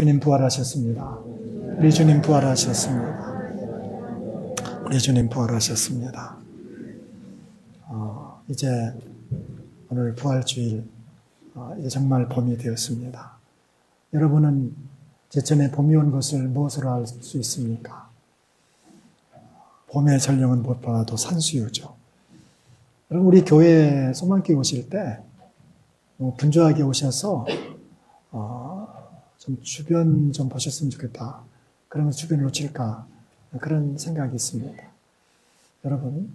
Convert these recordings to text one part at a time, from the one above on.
주님 부활하셨습니다. 우리 주님 부활하셨습니다. 우리 주님 부활하셨습니다. 이제 오늘 부활주일, 이제 정말 봄이 되었습니다. 여러분은 제천에 봄이 온 것을 무엇으로 알 수 있습니까? 봄의 전령은 무엇보다도 산수유죠. 여러분, 우리 교회에 소망교회 오실 때 분주하게 오셔서 좀 주변 좀 보셨으면 좋겠다. 그러면 주변을 놓칠까? 그런 생각이 있습니다. 여러분,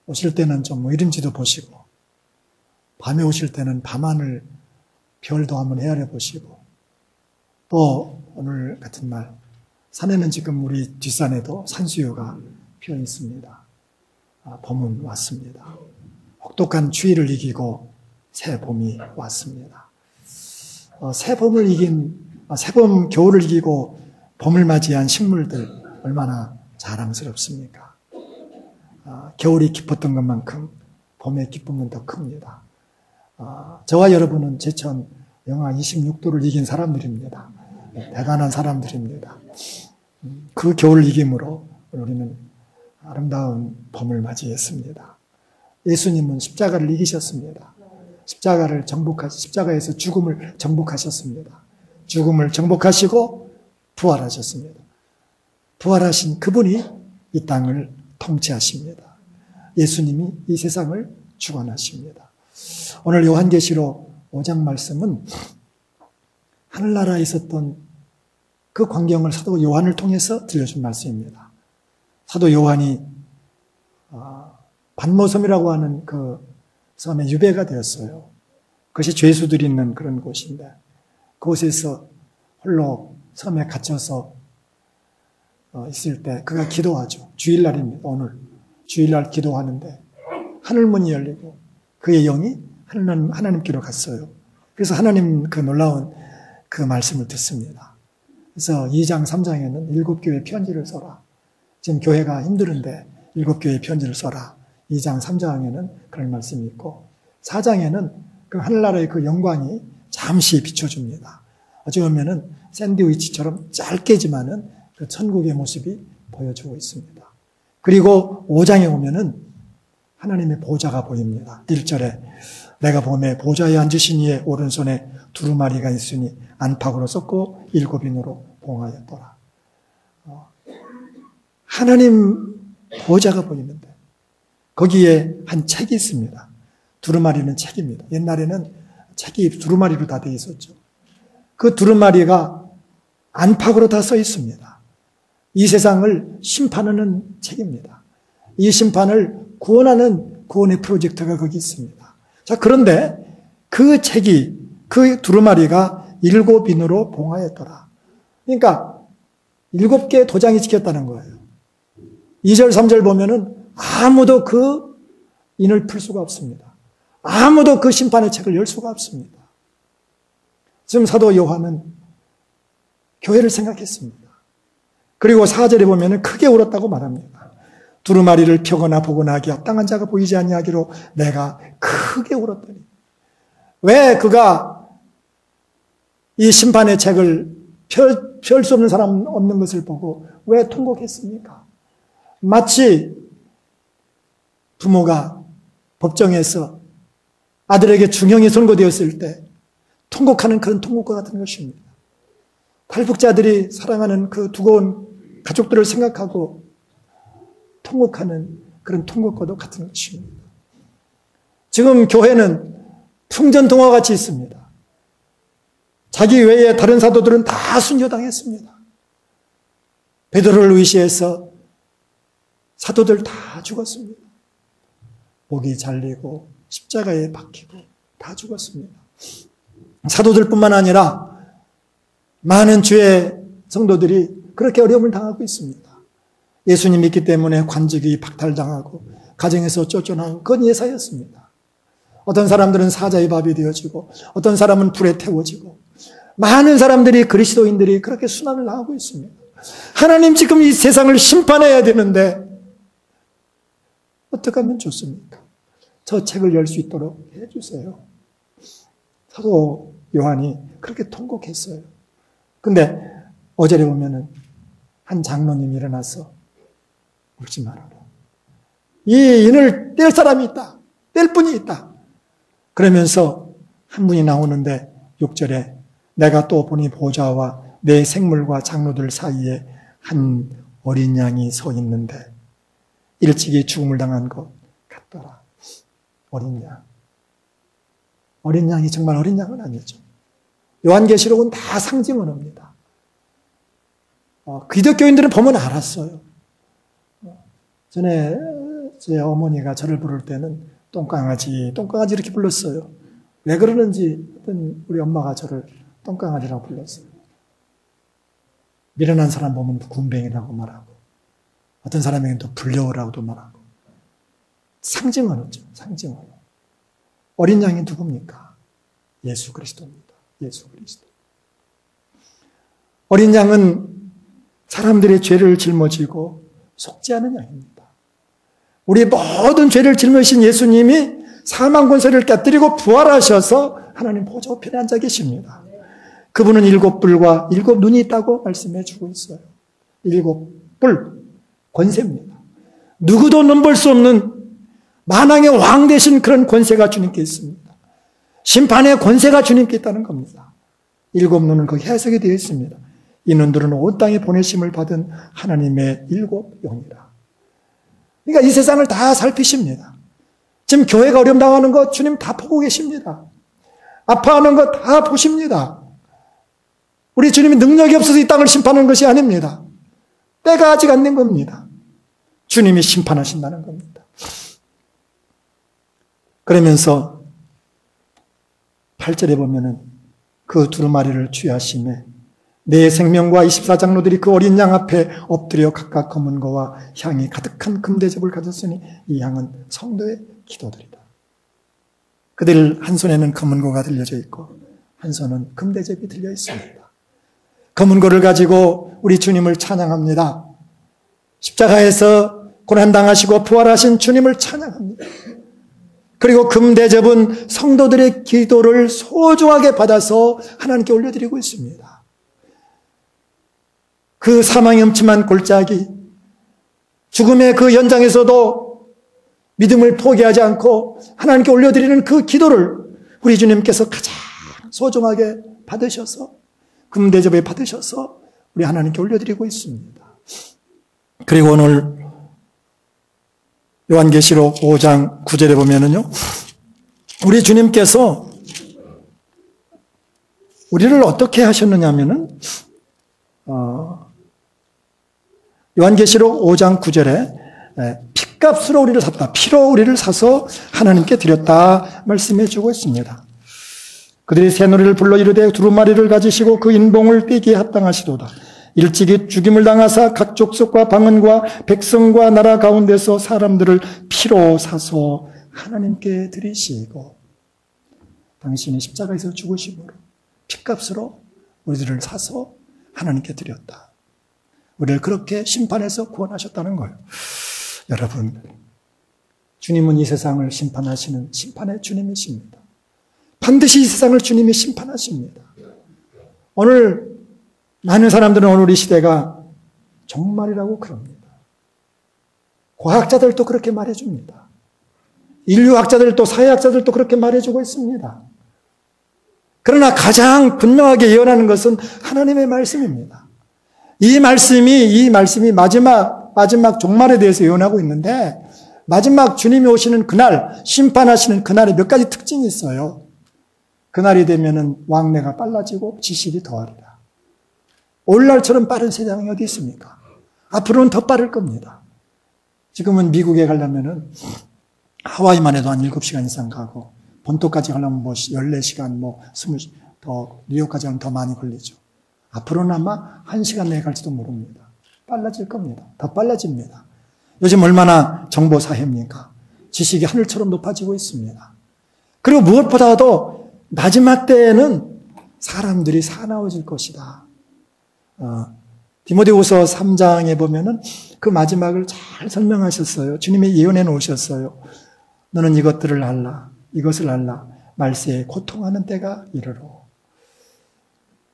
오실 때는 좀 이름지도 보시고, 밤에 오실 때는 밤하늘 별도 한번 헤아려 보시고, 또 오늘 같은 날, 산에는 지금 우리 뒷산에도 산수유가 피어 있습니다. 봄은 왔습니다. 혹독한 추위를 이기고 새 봄이 왔습니다. 새봄 겨울을 이기고 봄을 맞이한 식물들 얼마나 자랑스럽습니까? 겨울이 기뻤던 것만큼 봄의 기쁨은 더 큽니다. 저와 여러분은 제천 영하 26도를 이긴 사람들입니다. 대단한 사람들입니다. 그 겨울을 이김으로 우리는 아름다운 봄을 맞이했습니다. 예수님은 십자가를 이기셨습니다. 십자가에서 죽음을 정복하셨습니다. 죽음을 정복하시고 부활하셨습니다. 부활하신 그분이 이 땅을 통치하십니다. 예수님이 이 세상을 주관하십니다. 오늘 요한계시록 5장 말씀은 하늘나라에 있었던 그 광경을 사도 요한을 통해서 들려준 말씀입니다. 사도 요한이 반모섬이라고 하는 그 섬에 유배가 되었어요. 그것이 죄수들이 있는 그런 곳인데 그곳에서 홀로 섬에 갇혀서 있을 때 그가 기도하죠. 주일날입니다. 오늘 주일날 기도하는데 하늘문이 열리고 그의 영이 하나님께로 갔어요. 그래서 하나님 그 놀라운 그 말씀을 듣습니다. 그래서 2장 3장에는 7교회 편지를 써라. 지금 교회가 힘들은데 7교회 편지를 써라. 2장 3장에는 그런 말씀이 있고 4장에는 그 하늘나라의 그 영광이 잠시 비춰줍니다. 어찌 보면은 샌드위치처럼 짧게지만은 그 천국의 모습이 보여주고 있습니다. 그리고 5장에 오면은 하나님의 보좌가 보입니다. 1절에 내가 보매 보좌에 앉으신 이의 오른손에 두루마리가 있으니 안팎으로 썩고 7인으로 봉하였더라. 하나님 보좌가 보이는데 거기에 한 책이 있습니다. 두루마리는 책입니다. 옛날에는 책이 두루마리로 다 되어 있었죠. 그 두루마리가 안팎으로 다 써 있습니다. 이 세상을 심판하는 책입니다. 이 심판을 구원하는 구원의 프로젝트가 거기 있습니다. 자, 그런데 그 책이, 그 두루마리가 7인으로 봉하였더라. 그러니까 7개의 도장이 찍혔다는 거예요. 2절, 3절 보면은 아무도 그 인을 풀 수가 없습니다. 아무도 그 심판의 책을 열 수가 없습니다. 지금 사도 요한은 교회를 생각했습니다. 그리고 4절에 보면은 크게 울었다고 말합니다. 두루마리를 펴거나 보거나 하기 합당한 자가 보이지 아니하기로 내가 크게 울었더니. 왜 그가 이 심판의 책을 펼 수 없는 사람 없는 것을 보고 왜 통곡했습니까? 마치 부모가 법정에서 아들에게 중형이 선고되었을 때 통곡하는 그런 통곡과 같은 것입니다. 탈북자들이 사랑하는 그 두고온 가족들을 생각하고 통곡하는 그런 통곡과도 같은 것입니다. 지금 교회는 풍전등화 같이 있습니다. 자기 외에 다른 사도들은 다 순교당했습니다. 베드로를 의시해서 사도들 다 죽었습니다. 목이 잘리고 십자가에 박히고 다 죽었습니다. 사도들뿐만 아니라 많은 주의 성도들이 그렇게 어려움을 당하고 있습니다. 예수님 믿기 때문에 관직이 박탈당하고 가정에서 쫓겨나고 그건 예사였습니다. 어떤 사람들은 사자의 밥이 되어지고 어떤 사람은 불에 태워지고 많은 사람들이 그리스도인들이 그렇게 순환을 당하고 있습니다. 하나님 지금 이 세상을 심판해야 되는데 어떻게 하면 좋습니까? 저 책을 열 수 있도록 해주세요. 사도 요한이 그렇게 통곡했어요. 근데 5절에 보면은 한 장로님이 일어나서 울지 말아라. 이 인을 뗄 사람이 있다. 뗄 분이 있다. 그러면서 한 분이 나오는데 6절에 내가 또 보니 보좌와 내 생물과 장로들 사이에 한 어린 양이 서 있는데 일찍이 죽음을 당한 것 같더라. 어린 양. 어린 양이 정말 어린 양은 아니죠. 요한계시록은 다 상징 언어입니다. 기독교인들은 보면 알았어요. 전에 제 어머니가 저를 부를 때는 똥강아지 이렇게 불렀어요. 왜 그러는지 우리 엄마가 저를 똥강아지라고 불렀어요. 미련한 사람 보면 군뱅이라고 말하고 어떤 사람에게는 또 불려오라고도 말하고 상징 언어죠. 상징 언어. 어린 양이 누굽니까? 예수 그리스도입니다. 예수 그리스도. 어린 양은 사람들의 죄를 짊어지고 속죄하는 양입니다. 우리 모든 죄를 짊어지신 예수님이 사망 권세를 깨뜨리고 부활하셔서 하나님 보좌 우편에 앉아 계십니다. 그분은 7뿔과 7눈이 있다고 말씀해 주고 있어요. 7뿔 권세입니다. 누구도 넘볼 수 없는 만왕의 왕 되신 그런 권세가 주님께 있습니다. 심판의 권세가 주님께 있다는 겁니다. 7눈은 거기 해석이 되어 있습니다. 이 눈들은 온 땅에 보내심을 받은 하나님의 7영이라. 그러니까 이 세상을 다 살피십니다. 지금 교회가 어려움 당하는 거 주님 다 보고 계십니다. 아파하는 거 다 보십니다. 우리 주님이 능력이 없어서 이 땅을 심판하는 것이 아닙니다. 때가 아직 안 된 겁니다. 주님이 심판하신다는 겁니다. 그러면서 8절에 보면은 그 두루마리를 취하심에 내 생명과 24장로들이 그 어린 양 앞에 엎드려 각각 검은 거와 향이 가득한 금대접을 가졌으니 이 향은 성도의 기도들이다. 그들 한 손에는 검은 거가 들려져 있고 한 손은 금대접이 들려 있습니다. 검은 거를 가지고 우리 주님을 찬양합니다. 십자가에서 고난당하시고 부활하신 주님을 찬양합니다. 그리고 금대접은 성도들의 기도를 소중하게 받아서 하나님께 올려드리고 있습니다. 그 사망의 음침한 골짜기, 죽음의 그 연장에서도 믿음을 포기하지 않고 하나님께 올려드리는 그 기도를 우리 주님께서 가장 소중하게 받으셔서 금대접에 받으셔서 우리 하나님께 올려드리고 있습니다. 그리고 오늘 요한계시록 5장 9절에 보면은요, 우리 주님께서 우리를 어떻게 하셨느냐면은, 요한계시록 5장 9절에 피값으로 우리를 샀다. 피로 우리를 사서 하나님께 드렸다 말씀해 주고 있습니다. 그들이 새노래를 불러 이르되 두루마리를 가지시고 그 인봉을 떼기에 합당하시도다. 일찍이 죽임을 당하사 각 족속과 방언과 백성과 나라 가운데서 사람들을 피로 사서 하나님께 드리시고 당신이 십자가에서 죽으심으로 피값으로 우리들을 사서 하나님께 드렸다. 우리를 그렇게 심판해서 구원하셨다는 거예요. 여러분, 주님은 이 세상을 심판하시는 심판의 주님이십니다. 반드시 이 세상을 주님이 심판하십니다. 오늘 많은 사람들은 오늘 이 시대가 정말이라고 그럽니다. 과학자들도 그렇게 말해줍니다. 인류학자들도 사회학자들도 그렇게 말해주고 있습니다. 그러나 가장 분명하게 예언하는 것은 하나님의 말씀입니다. 이 말씀이 마지막 종말에 대해서 예언하고 있는데 마지막 주님이 오시는 그날, 심판하시는 그날에 몇 가지 특징이 있어요. 그날이 되면은 왕래가 빨라지고 지식이 더하리라. 오늘날처럼 빠른 세상이 어디 있습니까? 앞으로는 더 빠를 겁니다. 지금은 미국에 가려면은 하와이만 해도 한 7시간 이상 가고 본토까지 가려면 14시간, 20, 뉴욕까지 가면 더 많이 걸리죠. 앞으로는 아마 1시간 내에 갈지도 모릅니다. 빨라질 겁니다. 더 빨라집니다. 요즘 얼마나 정보 사회입니까? 지식이 하늘처럼 높아지고 있습니다. 그리고 무엇보다도 마지막 때에는 사람들이 사나워질 것이다. 디모데후서 3장에 보면은 그 마지막을 잘 설명하셨어요. 주님이 예언해 놓으셨어요. 너는 이것들을 알라. 이것을 알라. 말세에 고통하는 때가 이르러.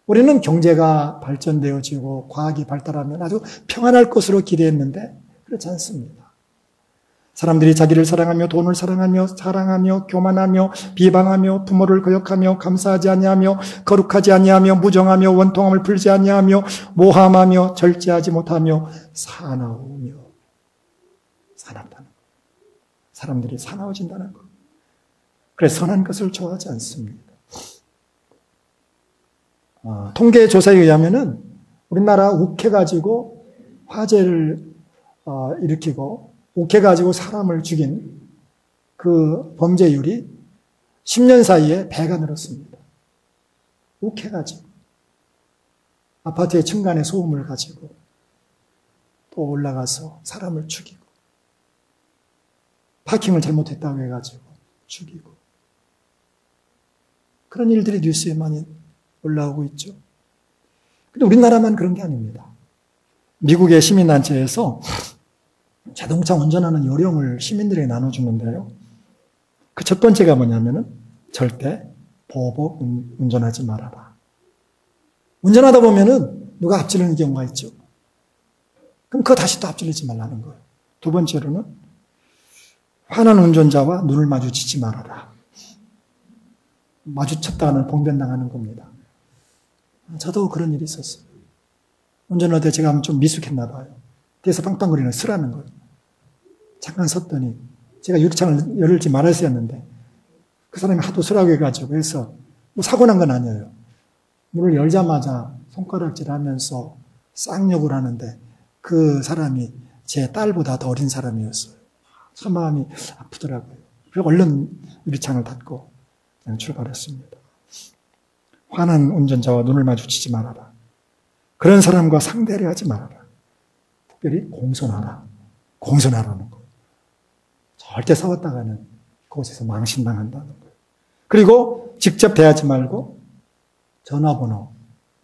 우리는 경제가 발전되어지고 과학이 발달하면 아주 평안할 것으로 기대했는데 그렇지 않습니다. 사람들이 자기를 사랑하며 돈을 사랑하며 교만하며 비방하며 부모를 거역하며 감사하지 아니하며 거룩하지 아니하며 무정하며 원통함을 풀지 아니하며 모함하며 절제하지 못하며 사나우며 사납다는 것. 사람들이 사나워진다는 것. 그래서 선한 것을 좋아하지 않습니다. 통계 조사에 의하면은 우리나라 욱해가지고 화재를 일으키고 욱해가지고 사람을 죽인 그 범죄율이 10년 사이에 배가 늘었습니다. 욱해가지고 아파트의 층간에 소음을 가지고 또 올라가서 사람을 죽이고 파킹을 잘못했다고 해가지고 죽이고 그런 일들이 뉴스에 많이 올라오고 있죠. 근데 우리나라만 그런 게 아닙니다. 미국의 시민단체에서 자동차 운전하는 요령을 시민들에게 나눠주는데요. 그 첫 번째가 뭐냐면은 절대 보복 운전하지 말아라. 운전하다 보면은 누가 앞지르는 경우가 있죠. 그럼 그거 다시 또 앞지르지 말라는 거예요. 두 번째로는 화난 운전자와 눈을 마주치지 말아라. 마주쳤다가는 봉변당하는 겁니다. 저도 그런 일이 있었어요. 운전할 때 제가 좀 미숙했나 봐요. 뒤에서 빵빵거리는 쓰라는 거예요. 잠깐 섰더니 제가 유리창을 열지 말았어야 했는데 그 사람이 하도 쓰라고 해가지고 그래서 뭐 사고 난 건 아니에요. 문을 열자마자 손가락질하면서 쌍욕을 하는데 그 사람이 제 딸보다 더 어린 사람이었어요. 참 마음이 아프더라고요. 그래서 얼른 유리창을 닫고 그냥 출발했습니다. 화난 운전자와 눈을 마주치지 말아라. 그런 사람과 상대를 하지 말아라. 특별히 공손하라. 공손하라는 거. 절대 싸웠다가는 그곳에서 망신당한다는 거예요. 그리고 직접 대하지 말고 전화번호,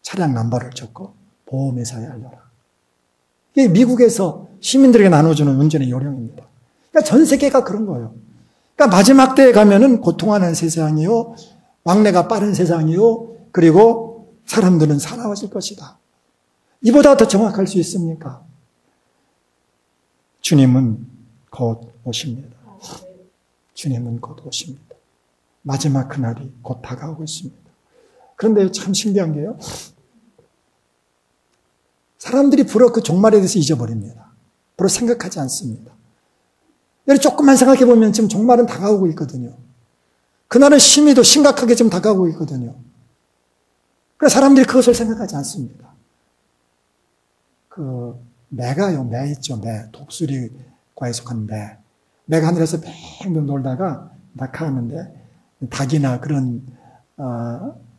차량 넘버를 적고 보험회사에 알려라. 이게 미국에서 시민들에게 나눠주는 운전의 요령입니다. 그러니까 전 세계가 그런 거예요. 그러니까 마지막 때에 가면은 고통하는 세상이요, 왕래가 빠른 세상이요, 그리고 사람들은 사나워질 것이다. 이보다 더 정확할 수 있습니까? 주님은 곧 오십니다. 주님은 곧 오십니다. 마지막 그날이 곧 다가오고 있습니다. 그런데 참 신기한 게요. 사람들이 불어 그 종말에 대해서 잊어버립니다. 불어 생각하지 않습니다. 여기 조금만 생각해 보면 지금 종말은 다가오고 있거든요. 그날은 심히도 심각하게 지금 다가오고 있거든요. 그래서 사람들이 그것을 생각하지 않습니다. 그 매가요, 매 있죠, 매. 독수리과에 속한 매. 매가 하늘에서 뱅뱅 놀다가 낙하하는데 닭이나 그런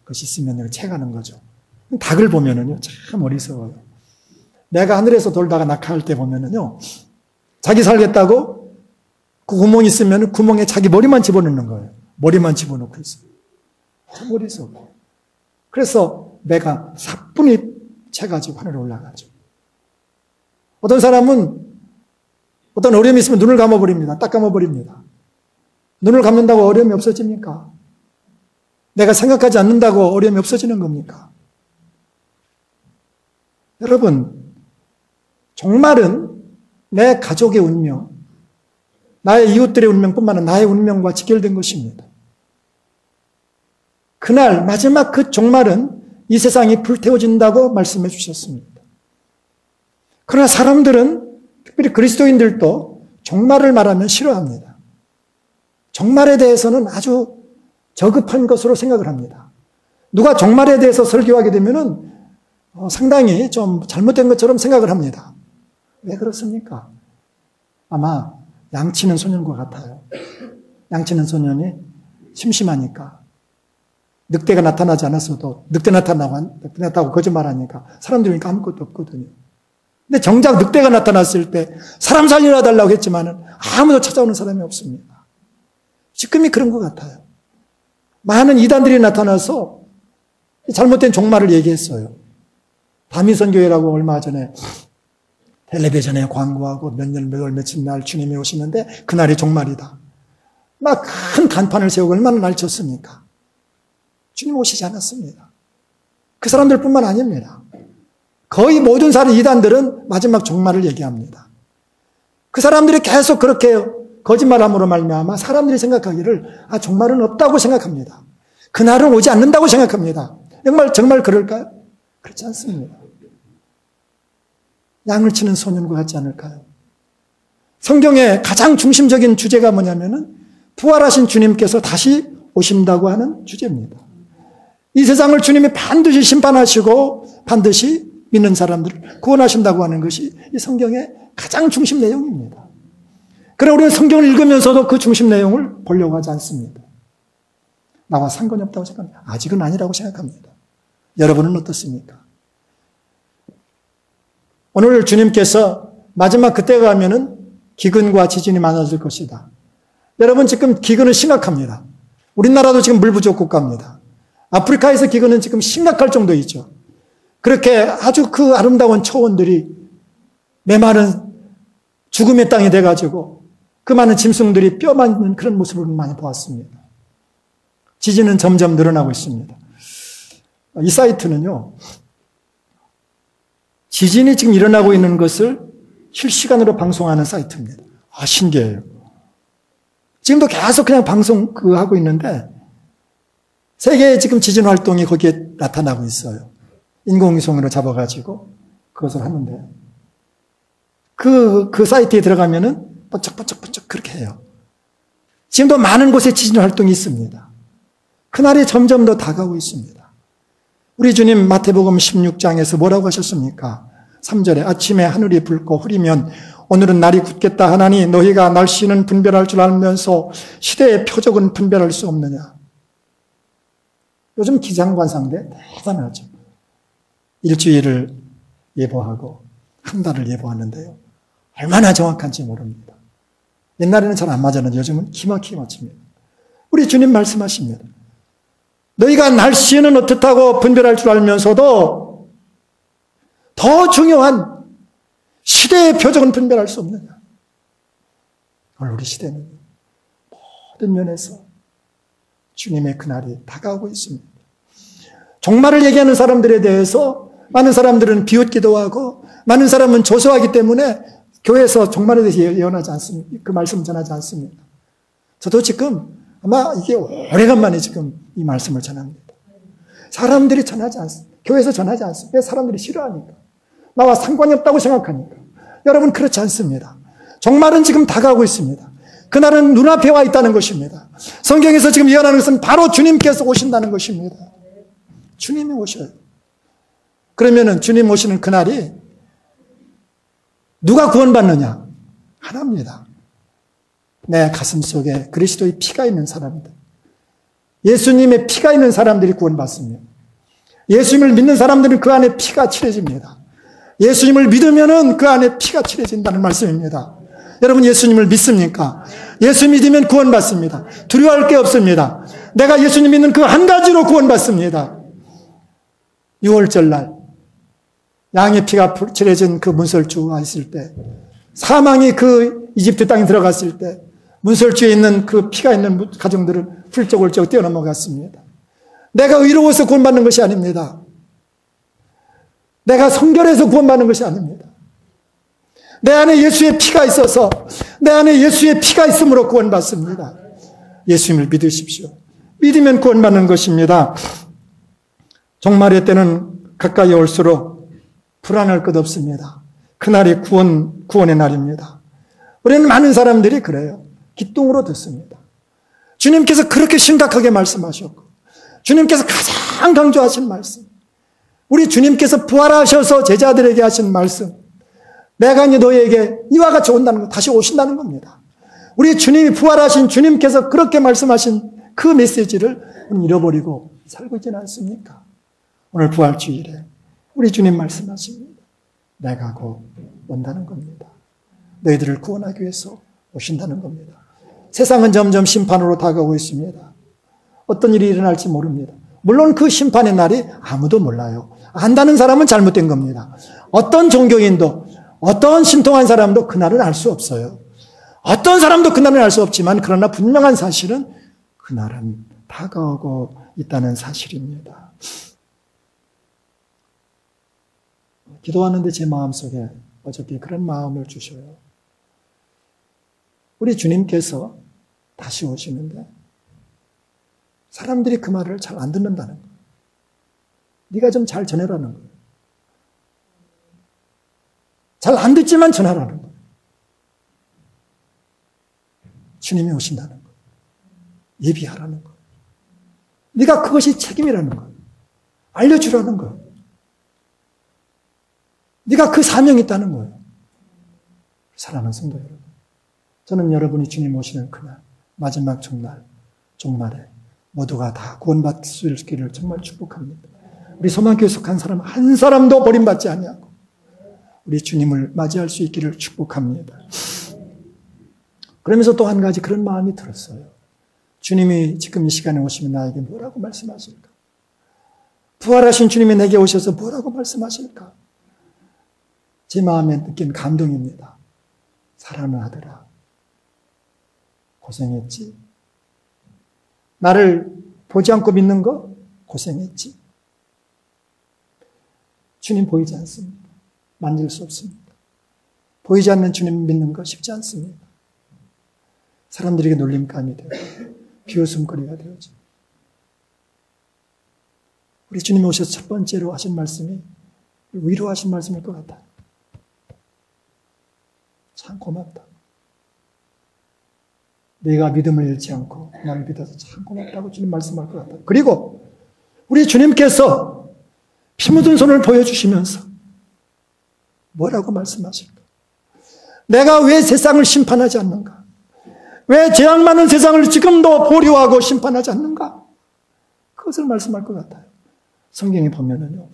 것이 있으면 채가는 거죠. 닭을 보면은요, 참 어리석어요. 매가 하늘에서 돌다가 낙하할 때 보면은요, 자기 살겠다고 그 구멍이 있으면 구멍에 자기 머리만 집어넣는 거예요. 머리만 집어넣고 있어요. 참 어리석어요. 그래서 매가 사뿐히 채가지고 하늘에 올라가죠. 어떤 사람은 어떤 어려움이 있으면 눈을 감아버립니다. 딱 감아버립니다. 눈을 감는다고 어려움이 없어집니까? 내가 생각하지 않는다고 어려움이 없어지는 겁니까? 여러분, 종말은 내 가족의 운명, 나의 이웃들의 운명뿐만 아니라 나의 운명과 직결된 것입니다. 그날 마지막 그 종말은 이 세상이 불태워진다고 말씀해 주셨습니다. 그러나 사람들은, 특별히 그리스도인들도 종말을 말하면 싫어합니다. 종말에 대해서는 아주 저급한 것으로 생각을 합니다. 누가 종말에 대해서 설교하게 되면은 상당히 좀 잘못된 것처럼 생각을 합니다. 왜 그렇습니까? 아마 양치는 소년과 같아요. 양치는 소년이 심심하니까 늑대가 나타나지 않았어도 늑대 나타났다고 거짓말하니까 사람들이 아무것도 없거든요. 근데 정작 늑대가 나타났을 때 사람 살리러 달라고 했지만은 아무도 찾아오는 사람이 없습니다. 지금이 그런 것 같아요. 많은 이단들이 나타나서 잘못된 종말을 얘기했어요. 다미선교회라고 얼마 전에 텔레비전에 광고하고 몇 년, 몇 월, 며칠 날 주님이 오시는데 그날이 종말이다. 막 큰 간판을 세우고 얼마나 날쳤습니까? 주님 오시지 않았습니다. 그 사람들뿐만 아닙니다. 거의 모든 이단들은 마지막 종말을 얘기합니다. 그 사람들이 계속 그렇게 거짓말함으로 말미암아 사람들이 생각하기를 종말은 없다고 생각합니다. 그날은 오지 않는다고 생각합니다. 정말 그럴까요? 그렇지 않습니다. 양을 치는 소년과 같지 않을까요? 성경의 가장 중심적인 주제가 뭐냐면은 부활하신 주님께서 다시 오신다고 하는 주제입니다. 이 세상을 주님이 반드시 심판하시고 반드시 믿는 사람들을 구원하신다고 하는 것이 이 성경의 가장 중심 내용입니다. 그러나 우리는 성경을 읽으면서도 그 중심 내용을 보려고 하지 않습니다. 나와 상관이 없다고 생각합니다. 아직은 아니라고 생각합니다. 여러분은 어떻습니까? 오늘 주님께서 마지막 그때가 가면은 기근과 지진이 많아질 것이다. 여러분 지금 기근은 심각합니다. 우리나라도 지금 물 부족 국가입니다. 아프리카에서 기근은 지금 심각할 정도이죠. 그렇게 아주 그 아름다운 초원들이 메마른 죽음의 땅이 돼가지고 그 많은 짐승들이 뼈 맞는 그런 모습을 많이 보았습니다. 지진은 점점 늘어나고 있습니다. 이 사이트는요, 지진이 지금 일어나고 있는 것을 실시간으로 방송하는 사이트입니다. 신기해요. 지금도 계속 그냥 하고 있는데, 세계의 지금 지진 활동이 거기에 나타나고 있어요. 인공위성으로 잡아가지고 그것을 하는데요. 그 사이트에 들어가면은 번쩍번쩍번쩍 그렇게 해요. 지금도 많은 곳에 지진 활동이 있습니다. 그날이 점점 더 다가오고 있습니다. 우리 주님 마태복음 16장에서 뭐라고 하셨습니까? 3절에 아침에 하늘이 붉고 흐리면 오늘은 날이 굳겠다 하나니 너희가 날씨는 분별할 줄 알면서 시대의 표적은 분별할 수 없느냐. 요즘 기상관상대 대단하죠. 일주일을 예보하고 한 달을 예보하는데요. 얼마나 정확한지 모릅니다. 옛날에는 잘 안 맞았는데 요즘은 기막히게 맞춥니다. 우리 주님 말씀하십니다. 너희가 날씨는 어떻다고 분별할 줄 알면서도 더 중요한 시대의 표적은 분별할 수 없느냐. 오늘 우리 시대는 모든 면에서 주님의 그날이 다가오고 있습니다. 종말을 얘기하는 사람들에 대해서 많은 사람들은 비웃기도 하고 많은 사람은 조소하기 때문에 교회에서 종말에 대해서 예언하지 않습니다. 그 말씀 전하지 않습니다. 저도 지금 아마 이게 오래간만에 지금 이 말씀을 전합니다. 사람들이 전하지 않습니다. 교회에서 전하지 않습니다. 왜? 사람들이 싫어하니까. 나와 상관이 없다고 생각하니까. 여러분 그렇지 않습니다. 종말은 지금 다가오고 있습니다. 그날은 눈앞에 와 있다는 것입니다. 성경에서 지금 예언하는 것은 바로 주님께서 오신다는 것입니다. 주님이 오셔요. 그러면은 주님 오시는 그날이 누가 구원받느냐? 하나입니다. 내 가슴 속에 그리스도의 피가 있는 사람들. 예수님의 피가 있는 사람들이 구원받습니다. 예수님을 믿는 사람들은 그 안에 피가 칠해집니다. 예수님을 믿으면은 그 안에 피가 칠해진다는 말씀입니다. 여러분 예수님을 믿습니까? 예수 믿으면 구원받습니다. 두려워할 게 없습니다. 내가 예수님 믿는 그 한 가지로 구원받습니다. 6월절 날 양의 피가 칠해진 그 문설주가 있을 때, 사망이 그 이집트 땅에 들어갔을 때 문설주에 있는 그 피가 있는 가정들은 훌쩍훌쩍 뛰어넘어갔습니다. 내가 의로워서 구원받는 것이 아닙니다. 내가 성결해서 구원받는 것이 아닙니다. 내 안에 예수의 피가 있어서, 내 안에 예수의 피가 있음으로 구원받습니다. 예수님을 믿으십시오. 믿으면 구원받는 것입니다. 종말의 때는 가까이 올수록 불안할 것 없습니다. 그날이 구원의 날입니다. 우리는 많은 사람들이 그래요. 기뚱으로 듣습니다. 주님께서 그렇게 심각하게 말씀하셨고, 주님께서 가장 강조하신 말씀, 우리 주님께서 부활하셔서 제자들에게 하신 말씀, 내가 이제 너희에게 이와 같이 온다는 것, 다시 오신다는 겁니다. 우리 주님이 부활하신 주님께서 그렇게 말씀하신 그 메시지를 잃어버리고 살고 있지는 않습니까? 오늘 부활주일에 우리 주님 말씀하십니다. 내가 곧 온다는 겁니다. 너희들을 구원하기 위해서 오신다는 겁니다. 세상은 점점 심판으로 다가오고 있습니다. 어떤 일이 일어날지 모릅니다. 물론 그 심판의 날이 아무도 몰라요. 안다는 사람은 잘못된 겁니다. 어떤 종교인도, 어떤 신통한 사람도 그날은 알 수 없어요. 어떤 사람도 그날은 알 수 없지만 그러나 분명한 사실은 그날은 다가오고 있다는 사실입니다. 기도하는데 제 마음속에 어저께 그런 마음을 주셔요. 우리 주님께서 다시 오시는데 사람들이 그 말을 잘 안 듣는다는 거예요. 네가 좀 잘 전해라는 거예요. 잘 안 듣지만 전하라는 거예요. 주님이 오신다는 거예요. 예비하라는 거예요. 네가 그것이 책임이라는 거예요. 알려주라는 거예요. 네가 그 사명이 있다는 거예요. 사랑하는 성도 여러분, 저는 여러분이 주님 오시는 그날, 마지막 종말에 모두가 다 구원받을 수 있기를 정말 축복합니다. 우리 소망교회 속한 사람 한 사람도 버림받지 아니하고 우리 주님을 맞이할 수 있기를 축복합니다. 그러면서 또 한 가지 그런 마음이 들었어요. 주님이 지금 이 시간에 오시면 나에게 뭐라고 말씀하실까? 부활하신 주님이 내게 오셔서 뭐라고 말씀하실까? 제 마음에 느낀 감동입니다. 사랑하는 아들아, 고생했지? 나를 보지 않고 믿는 거 고생했지? 주님 보이지 않습니다. 만질 수 없습니다. 보이지 않는 주님 믿는 거 쉽지 않습니다. 사람들에게 놀림감이 되고 비웃음거리가 되어져. 우리 주님이 오셔서 첫 번째로 하신 말씀이 위로하신 말씀일 것 같아요. 참 고맙다. 내가 믿음을 잃지 않고 나를 믿어서 참 고맙다고 주님 말씀할 것 같아요. 그리고 우리 주님께서 피 묻은 손을 보여주시면서 뭐라고 말씀하실까? 내가 왜 세상을 심판하지 않는가? 왜 죄악 많은 세상을 지금도 보류하고 심판하지 않는가? 그것을 말씀할 것 같아요. 성경에 보면은요,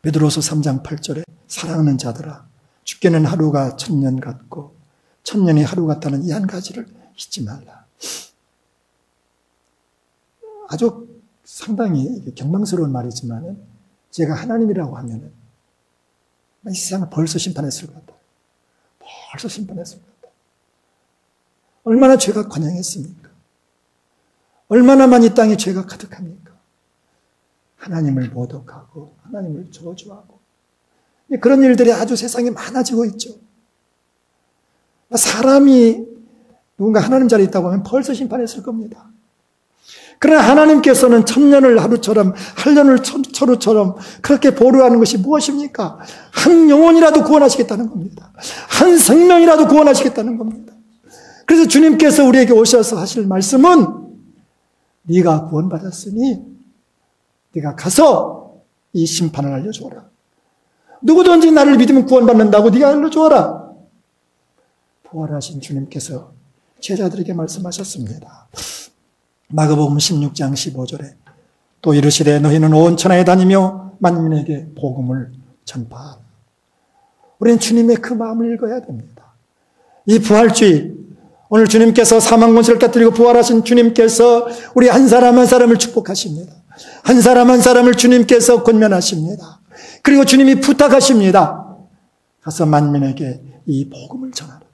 베드로서 3장 8절에 사랑하는 자들아, 죽게는 하루가 1000년 같고 1000년이 하루 같다는 이 한 가지를 잊지 말라. 아주 상당히 경망스러운 말이지만 제가 하나님이라고 하면은 이 세상을 벌써 심판했을 것 같아요. 벌써 심판했을 것 같아요. 얼마나 죄가 관영했습니까? 얼마나 많이 땅에 죄가 가득합니까? 하나님을 모독하고 하나님을 저주하고 그런 일들이 아주 세상에 많아지고 있죠. 사람이 누군가 하나님 자리에 있다고 하면 벌써 심판했을 겁니다. 그러나 하나님께서는 1000년을 하루처럼 8년을 초루처럼 그렇게 보류하는 것이 무엇입니까? 한 영혼이라도 구원하시겠다는 겁니다. 한 생명이라도 구원하시겠다는 겁니다. 그래서 주님께서 우리에게 오셔서 하실 말씀은 네가 구원받았으니 네가 가서 이 심판을 알려주어라. 누구든지 나를 믿으면 구원받는다고 네가 알려주어라. 부활하신 주님께서 제자들에게 말씀하셨습니다. 마가복음 16장 15절에 또 이르시되 너희는 온 천하에 다니며 만민에게 복음을 전파하라. 우리는 주님의 그 마음을 읽어야 됩니다. 이 부활주의, 오늘 주님께서 사망 권세를 깨뜨리고 부활하신 주님께서 우리 한 사람 한 사람을 축복하십니다. 한 사람 한 사람을 주님께서 권면하십니다. 그리고 주님이 부탁하십니다. 가서 만민에게 이 복음을 전하라.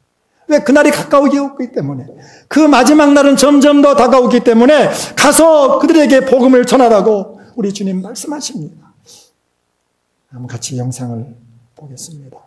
왜? 그날이 가까우기 때문에, 그 마지막 날은 점점 더 다가오기 때문에 가서 그들에게 복음을 전하라고 우리 주님 말씀하십니다. 한번 같이 영상을 보겠습니다.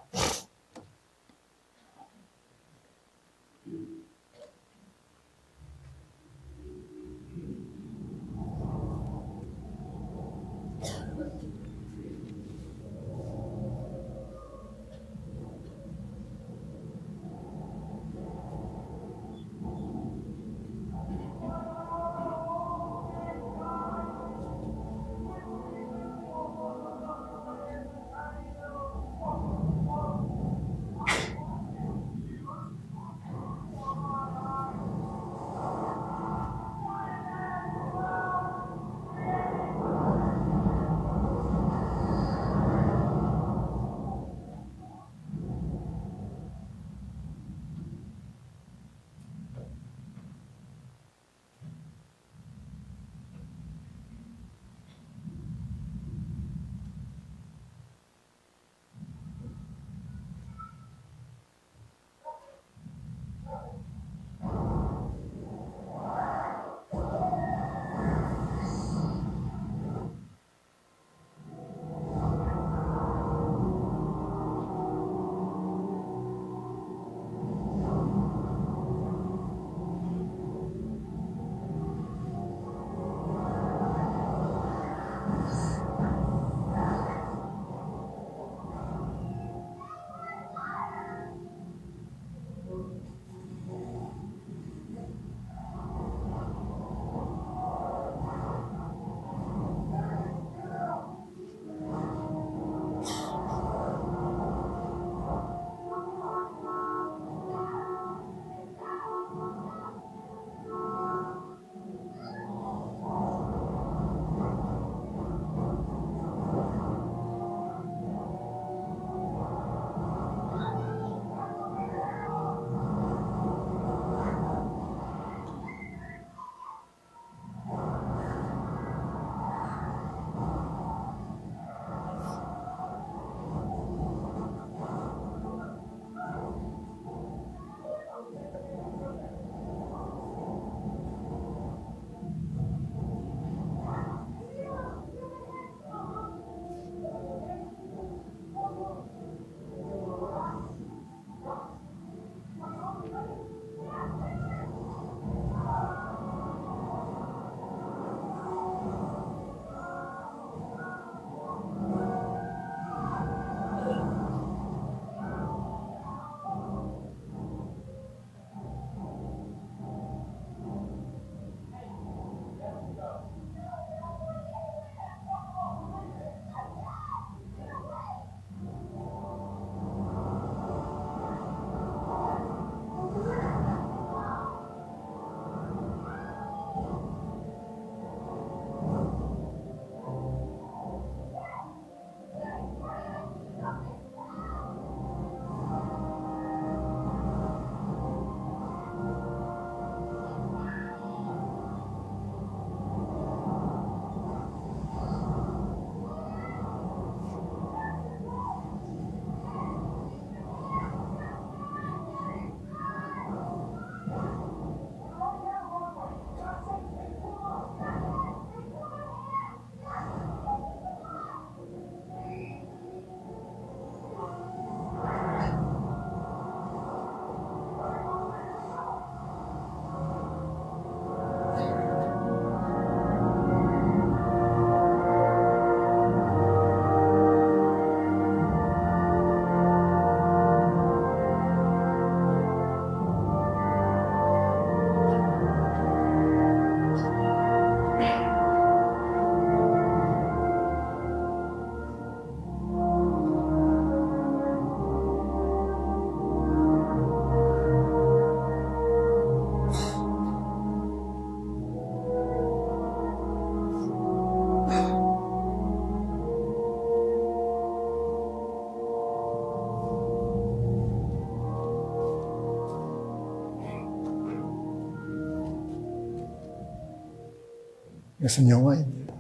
이것은 영화입니다.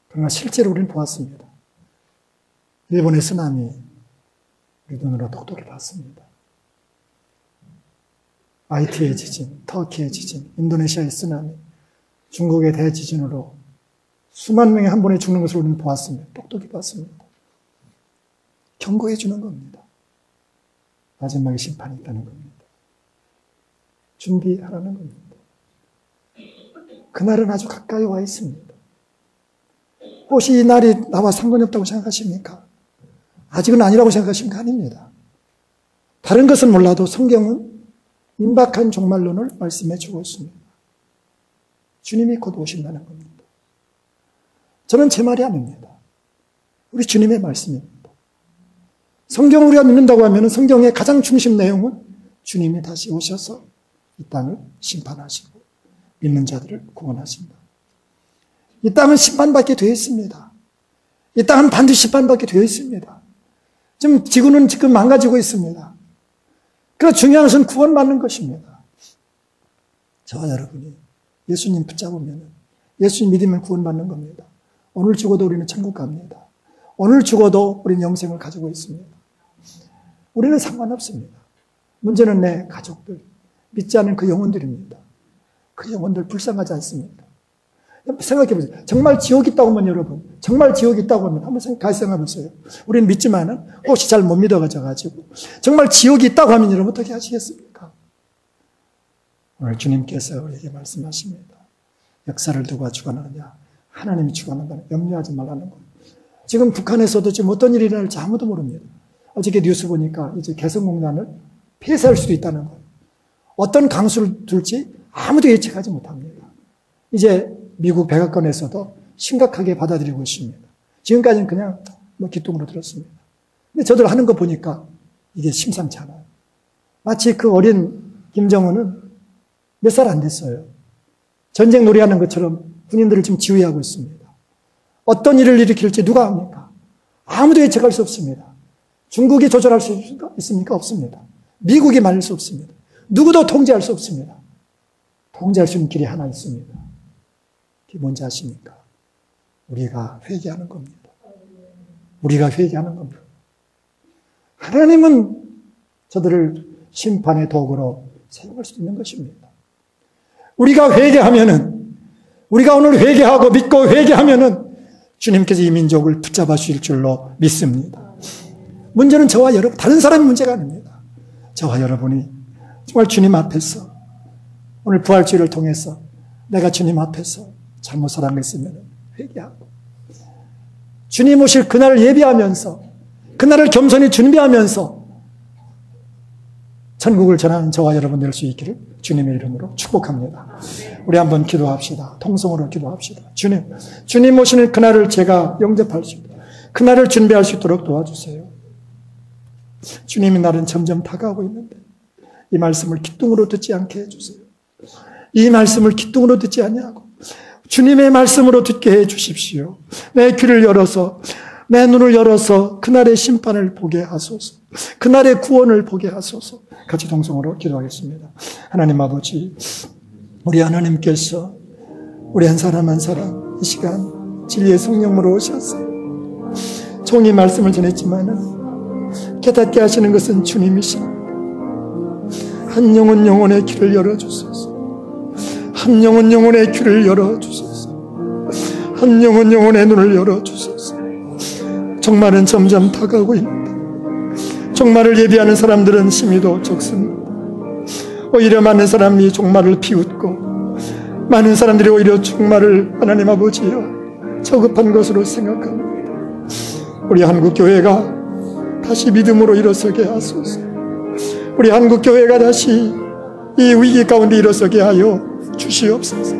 그러나 실제로 우리는 보았습니다. 일본의 쓰나미 우리 눈으로 똑똑히 봤습니다. 하이티의 지진, 터키의 지진, 인도네시아의 쓰나미, 중국의 대지진으로 수만 명이 한 번에 죽는 것을 우리는 보았습니다. 똑똑히 봤습니다. 경고해 주는 겁니다. 마지막에 심판이 있다는 겁니다. 준비하라는 겁니다. 그날은 아주 가까이 와 있습니다. 혹시 이 날이 나와 상관이 없다고 생각하십니까? 아직은 아니라고 생각하십니까? 아닙니다. 다른 것은 몰라도 성경은 임박한 종말론을 말씀해 주고 있습니다. 주님이 곧 오신다는 겁니다. 저는 제 말이 아닙니다. 우리 주님의 말씀입니다. 성경을 우리가 믿는다고 하면 성경의 가장 중심 내용은 주님이 다시 오셔서 이 땅을 심판하시고 믿는 자들을 구원하신다. 이 땅은 심판받게 되어 있습니다. 이 땅은 반드시 심판받게 되어 있습니다. 지구는 지금 망가지고 있습니다. 그래서 중요한 것은 구원받는 것입니다. 저와 여러분이 예수님 붙잡으면, 예수님 믿으면 구원받는 겁니다. 오늘 죽어도 우리는 천국 갑니다. 오늘 죽어도 우리는 영생을 가지고 있습니다. 우리는 상관없습니다. 문제는 내 가족들, 믿지 않은 그 영혼들입니다. 그 영혼들 불쌍하지 않습니까? 생각해 보세요. 정말 지옥이 있다고 하면 여러분, 정말 지옥이 있다고 하면 한번 생각해 보세요. 우리는 믿지만은 혹시 잘 못 믿어가지고 정말 지옥이 있다고 하면 여러분 어떻게 하시겠습니까? 오늘 주님께서 우리에게 말씀하십니다. 역사를 누가 주관하느냐? 하나님이 주관한다는, 염려하지 말라는 겁니다. 지금 북한에서도 지금 어떤 일이 일어날지 아무도 모릅니다. 어저께 뉴스 보니까 이제 개성공단을 폐쇄할 수도 있다는 거예요. 어떤 강수를 둘지 아무도 예측하지 못합니다. 이제 미국 백악관에서도 심각하게 받아들이고 있습니다. 지금까지는 그냥 기뚱으로 들었습니다. 근데 저들 하는 거 보니까 이게 심상치 않아요. 마치 그 어린 김정은은 몇 살 안 됐어요. 전쟁 놀이하는 것처럼 군인들을 지금 지휘하고 있습니다. 어떤 일을 일으킬지 누가 합니까? 아무도 예측할 수 없습니다. 중국이 조절할 수 있습니까? 없습니다. 미국이 말릴 수 없습니다. 누구도 통제할 수 없습니다. 통제할 수 있는 길이 하나 있습니다. 그게 뭔지 아십니까? 우리가 회개하는 겁니다. 우리가 회개하는 겁니다. 하나님은 저들을 심판의 도구로 사용할 수 있는 것입니다. 우리가 회개하면은, 우리가 오늘 회개하고 믿고 회개하면은 주님께서 이 민족을 붙잡아 주실 줄로 믿습니다. 문제는 저와 여러분, 다른 사람의 문제가 아닙니다. 저와 여러분이 정말 주님 앞에서 오늘 부활주의를 통해서 내가 주님 앞에서 잘못 살한 거 있으면 회개하고 주님 오실 그날을 예비하면서 그날을 겸손히 준비하면서 천국을 전하는 저와 여러분 될 수 있기를 주님의 이름으로 축복합니다. 우리 한번 기도합시다. 통성으로 기도합시다. 주님 오시는 그날을 제가 영접할 수 있도록, 그날을 준비할 수 있도록 도와주세요. 주님의 날은 점점 다가오고 있는데 이 말씀을 기뚱으로 듣지 않게 해주세요. 이 말씀을 기뚱으로 듣지 않냐고 주님의 말씀으로 듣게 해주십시오. 내 귀를 열어서, 내 눈을 열어서 그날의 심판을 보게 하소서. 그날의 구원을 보게 하소서. 같이 동성으로 기도하겠습니다. 하나님 아버지, 우리 하나님께서 우리 한 사람 한 사람 이 시간 진리의 성령으로 오셨어요. 종이 말씀을 전했지만은 깨닫게 하시는 것은 주님이십니다. 한 영혼 영혼의 귀를 열어주소서. 한 영혼 영혼의 귀를 열어주소서. 한 영혼 영혼의 눈을 열어주소서. 종말은 점점 다가오고 있는데 종말을 예비하는 사람들은 힘이도 적습니다. 오히려 많은 사람이 종말을 비웃고 많은 사람들이 오히려 종말을 하나님 아버지여 저급한 것으로 생각합니다. 우리 한국교회가 다시 믿음으로 일어서게 하소서. 우리 한국교회가 다시 이 위기 가운데 일어서게 하여 주시옵소서.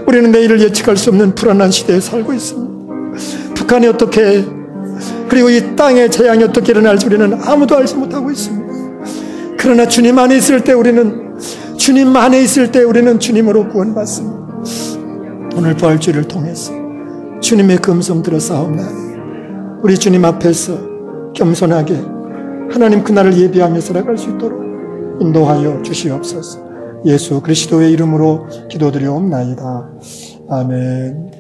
우리는 내일을 예측할 수 없는 불안한 시대에 살고 있습니다. 북한이 어떻게, 그리고 이 땅의 재앙이 어떻게 일어날지 우리는 아무도 알지 못하고 있습니다. 그러나 주님 안에 있을 때 우리는 주님으로 구원받습니다. 오늘 부활주의를 통해서 주님의 금성 들어 싸움나니 우리 주님 앞에서 겸손하게 하나님 그날을 예비하며 살아갈 수 있도록 인도하여 주시옵소서. 예수 그리스도의 이름으로 기도드리옵나이다. 아멘.